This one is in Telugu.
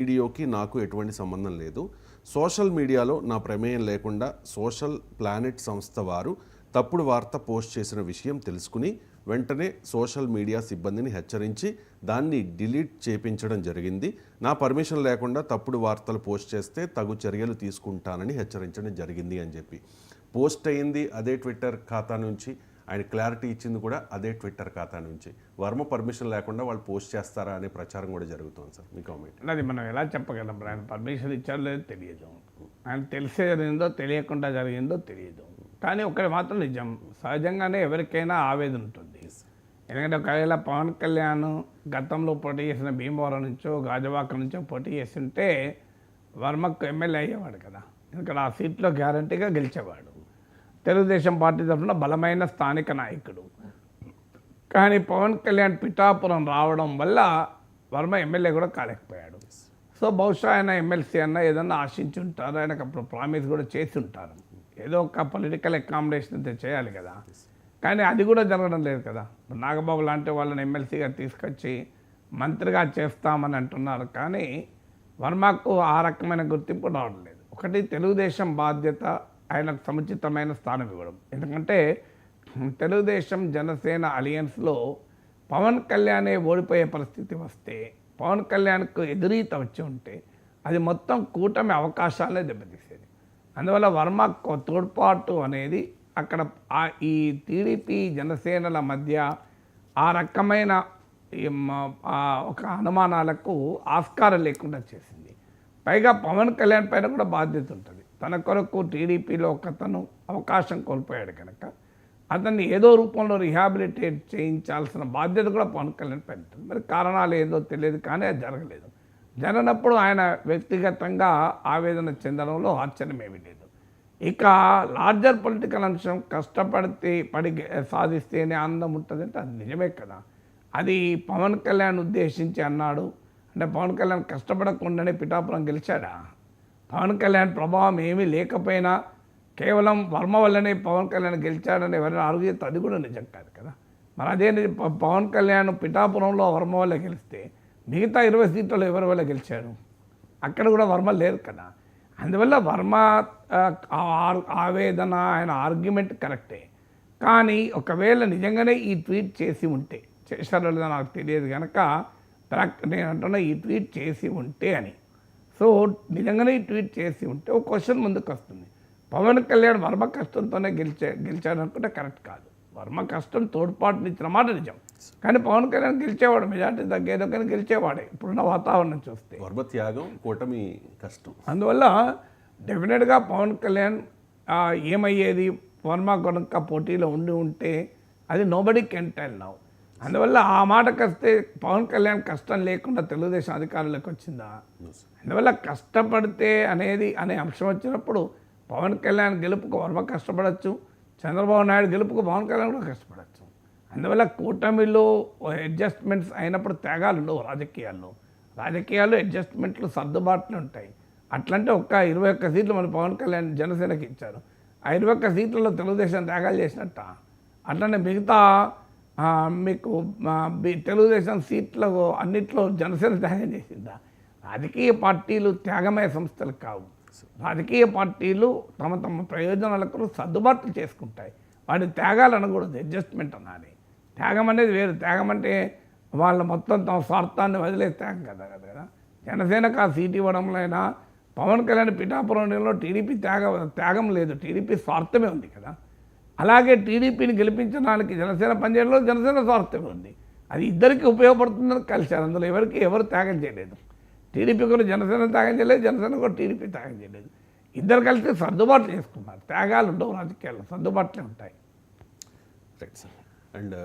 వీడియోకి నాకు ఎటువంటి సంబంధం లేదు. సోషల్ మీడియాలో నా ప్రమేయం లేకుండా సోషల్ ప్లానెట్ సంస్థ వారు తప్పుడు వార్త పోస్ట్ చేసిన విషయం తెలుసుకుని వెంటనే సోషల్ మీడియా సిబ్బందిని హెచ్చరించి దాన్ని డిలీట్ చేయించడం జరిగింది. నా పర్మిషన్ లేకుండా తప్పుడు వార్తలు పోస్ట్ చేస్తే తగు చర్యలు తీసుకుంటానని హెచ్చరించడం జరిగింది అని చెప్పి పోస్ట్ అయింది అదే ట్విట్టర్ ఖాతా నుంచి. ఆయన క్లారిటీ ఇచ్చింది కూడా అదే ట్విట్టర్ ఖాతా నుంచి. వర్మ పర్మిషన్ లేకుండా వాళ్ళు పోస్ట్ చేస్తారా అనే ప్రచారం కూడా జరుగుతుంది సార్. మీ కామెంట్? అది మనం ఎలా చెప్పగలం? ఆయన పర్మిషన్ ఇచ్చారో లేదో తెలియదు, ఆయన తెలిసే జరిగిందో తెలియకుండా జరిగిందో తెలియదు. కానీ ఒకటి మాత్రం నిజం, సహజంగానే ఎవరికైనా ఆవేదన ఉంటుంది. ఎందుకంటే ఒకవేళ పవన్ కళ్యాణ్ గతంలో పోటీ చేసిన భీమవరం నుంచో గాజువాక నుంచో పోటీ చేస్తుంటే వర్మకు ఎమ్మెల్యే అయ్యేవాడు కదా. ఎందుకంటే ఆ సీట్లో గ్యారంటీగా గెలిచేవాడు. తెలుగుదేశం పార్టీ తరఫున బలమైన స్థానిక నాయకుడు. కానీ పవన్ కళ్యాణ్ పిఠాపురం రావడం వల్ల వర్మ ఎమ్మెల్యే కూడా కాలేకపోయాడు. సో బహుశా ఆయన ఎమ్మెల్సీ అన్న ఏదన్నా ఆశించి ఉంటారు, ఆయనకు అప్పుడు ప్రామిస్ కూడా చేసి ఉంటారు. ఏదో ఒక పొలిటికల్ అకామిడేషన్ అయితే చేయాలి కదా. కానీ అది కూడా జరగడం లేదు కదా. నాగబాబు లాంటి వాళ్ళని ఎమ్మెల్సీగా తీసుకొచ్చి మంత్రిగా చేస్తామని అంటున్నారు, కానీ వర్మకు ఆ రకమైన గుర్తింపు రావడం లేదు. ఒకటి, తెలుగుదేశం బాధ్యత ఆయనకు సముచితమైన స్థానం ఇవ్వడం. ఎందుకంటే తెలుగుదేశం జనసేన అలియన్స్లో పవన్ కళ్యాణే ఓడిపోయే పరిస్థితి వస్తే, పవన్ కళ్యాణ్కు ఎదురీత వచ్చి ఉంటే అది మొత్తం కూటమి అవకాశాలే దెబ్బతీసేది. అందువల్ల వర్మ తోడ్పాటు అనేది అక్కడ ఈ టీడీపీ జనసేనల మధ్య ఆ రకమైన ఒక అనుమానాలకు ఆస్కారం లేకుండా చేసింది. పైగా పవన్ కళ్యాణ్ పైన కూడా బాధ్యత ఉంటుంది. తన కొరకు టీడీపీలో ఒకతను అవకాశం కోల్పోయాడు కనుక అతన్ని ఏదో రూపంలో రిహాబిలిటేట్ చేయించాల్సిన బాధ్యత కూడా పవన్ కళ్యాణ్ పైన ఉంటుంది. మరి కారణాలు ఏదో తెలియదు, కానీ అది జరగలేదు. జరగనప్పుడు ఆయన వ్యక్తిగతంగా ఆవేదన చెందడంలో ఆశ్చర్యమేమీ లేదు. ఇక లార్జర్ పొలిటికల్ అంశం కష్టపడితే సాధిస్తేనే ఆనందం ఉంటుందంటే అది నిజమే కదా. అది పవన్ కళ్యాణ్ ఉద్దేశించి అన్నాడు అంటే పవన్ కళ్యాణ్ కష్టపడకుండానే పిఠాపురం గెలిచాడా? పవన్ కళ్యాణ్ ప్రభావం ఏమీ లేకపోయినా కేవలం వర్మ వల్లనే పవన్ కళ్యాణ్ గెలిచాడని ఎవరైనా ఆరోగ్యత అది కూడా నిజం కాదు కదా. మరి అదే పవన్ కళ్యాణ్ పిఠాపురంలో వర్మ వల్ల గెలిస్తే మిగతా 20 సీట్లలో ఎవరి వల్ల గెలిచాడు? అక్కడ కూడా వర్మ లేరు కదా. అందువల్ల వర్మ ఆవేదన, ఆయన ఆర్గ్యుమెంట్ కరెక్టే. కానీ ఒకవేళ నిజంగానే ఈ ట్వీట్ చేసి ఉంటే, చేశారో లేదో నాకు తెలియదు కనుక నేను అంటున్నా ఈ ట్వీట్ చేసి ఉంటే అని. సో నిజంగానే ఈ ట్వీట్ చేసి ఉంటే ఒక క్వశ్చన్ ముందుకు వస్తుంది. పవన్ కళ్యాణ్ వర్మ కష్టంతోనే గెలిచాడు అనుకుంటే కరెక్ట్ కాదు. వర్మ కష్టం తోడ్పాటునిచ్చిన మాట నిజం, కానీ పవన్ కళ్యాణ్ గెలిచేవాడు, మెజార్టీ తగ్గేదో కానీ గెలిచేవాడే ఇప్పుడున్న వాతావరణం చూస్తే. వర్మ త్యాగం కూటమి కష్టం. అందువల్ల డెఫినెట్గా పవన్ కళ్యాణ్ ఏమయ్యేది వర్మ కనుక పోటీలో ఉంటే అది నోబడీ కెన్ టెల్ నౌ. అందువల్ల ఆ మాటకు వస్తే పవన్ కళ్యాణ్ కష్టం లేకుండా తెలుగుదేశం అధికారులకు వచ్చిందా? అందువల్ల కష్టపడితే అనే అంశం వచ్చినప్పుడు పవన్ కళ్యాణ్ గెలుపుకు వర్మ కష్టపడవచ్చు, చంద్రబాబు నాయుడు గెలుపుకు పవన్ కళ్యాణ్ కూడా కష్టపడవచ్చు. అందువల్ల కూటమిలో అడ్జస్ట్మెంట్స్ అయినప్పుడు త్యాగాలు ఉండవు. రాజకీయాల్లో అడ్జస్ట్మెంట్లు సర్దుబాట్లు ఉంటాయి. అట్లంటే 21 సీట్లు మన పవన్ కళ్యాణ్ జనసేనకి ఇచ్చారు. ఆ 21 సీట్లలో తెలుగుదేశం త్యాగాలు చేసినట్ట. అట్లనే మిగతా మీకు తెలుగుదేశం సీట్ల అన్నిట్లో జనసేన త్యాగం చేసిందా? రాజకీయ పార్టీలు త్యాగమయ సంస్థలు కావు. రాజకీయ పార్టీలు తమ ప్రయోజనాలకు సర్దుబాట్లు చేసుకుంటాయి. వాటి త్యాగాలు అనకూడదు, అడ్జస్ట్మెంట్ అనాలి. త్యాగం అనేది వేరు. త్యాగం అంటే వాళ్ళ మొత్తం తమ స్వార్థాన్ని వదిలే త్యాగం కదా. జనసేనకు ఆ సీట్ ఇవ్వడంలో అయినా పవన్ కళ్యాణ్ పిఠాపురంలో టీడీపీ త్యాగం లేదు, టీడీపీ స్వార్థమే ఉంది కదా. అలాగే టీడీపీని గెలిపించడానికి జనసేన పనిచేయడంలో జనసేన స్వార్థమే ఉంది. అది ఇద్దరికి ఉపయోగపడుతుందని కలిశారు. అందులో ఎవరు త్యాగం చేయలేదు. టీడీపీ కూడా జనసేన త్యాగం చేయలేదు, జనసేన కూడా టీడీపీ త్యాగం చేయలేదు. ఇద్దరు కలిసి సర్దుబాటు చేసుకున్నారు. త్యాగాలు ఉండవు రాజకీయాల్లో, సర్దుబాట్లే ఉంటాయి. Right sir. అండ్